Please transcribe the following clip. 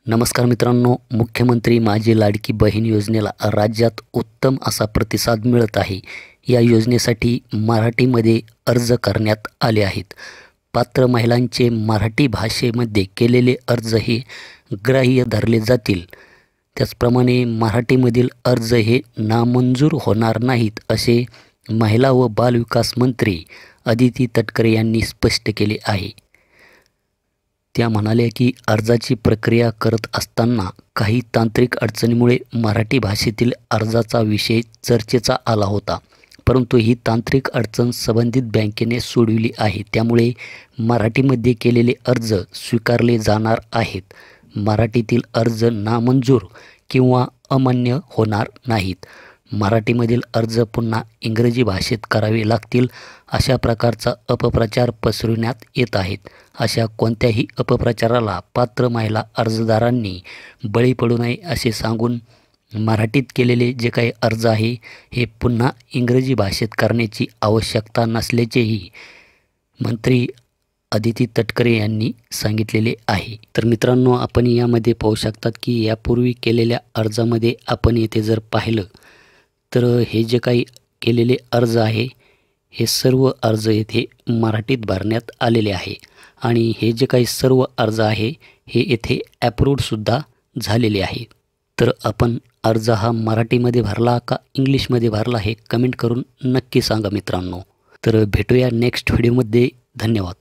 नमस्कार मित्रांनो, मुख्यमंत्री माझी लाडकी बहीण योजनेला राज्यात उत्तम असा प्रतिसाद मिळत आहे। या योजनेसाठी मराठीमध्ये अर्ज करण्यात आले आहेत। पात्र महिलांचे मराठी भाषेमध्ये केलेले अर्ज हे ग्राह्य धरले जातील। त्याचप्रमाणे मराठीमधील अर्ज हे नामंजूर होणार नाहीत, असे महिला व बालविकास मंत्री अदिती तटकरे यांनी स्पष्ट केले आहे। त्या म्हणाल्या की अर्जाची प्रक्रिया करत असताना काही तांत्रिक अडचणीमुळे मराठी भाषेतील अर्जाचा विषय चर्चेचा आला होता, परंतु ही तांत्रिक अडचण संबंधित बँकेने सोडविली आहे। त्यामुळे मराठीमध्ये केलेले अर्ज स्वीकारले जाणार आहेत। मराठीतील अर्ज नामंजूर किंवा अमान्य होणार नाहीत। मराठीमधील अर्ज पुन्हा इंग्रजी भाषेत करावे लागतील, अशा प्रकारचा अपप्रचार पसरविण्यात येत आहेत। अशा कोणत्याही अपप्रचाराला पात्र महिला अर्जदारांनी बळी पडू नये असे सांगून मराठीत केलेले जे काही अर्ज आहे हे पुन्हा इंग्रजी भाषेत करण्याची आवश्यकता नसल्याचेही मंत्री अदिती तटकरे यांनी सांगितलेले आहे। तर मित्रांनो, आपण यामध्ये पाहू शकतात की यापूर्वी केलेल्या अर्जामध्ये आपण येथे जर पाहिलं तर हे जे काही केलेले अर्ज आहे हे सर्व अर्ज येथे मराठीत भरण्यात आलेले आहे आणि हे जे काही सर्व अर्ज आहे हे येथे ॲप्रूव्डसुद्धा झालेले आहे। तर आपण अर्ज हा मराठीमध्ये भरला का इंग्लिशमध्ये भरला हे कमेंट करून नक्की सांगा मित्रांनो। तर भेटूया नेक्स्ट व्हिडिओमध्ये। धन्यवाद।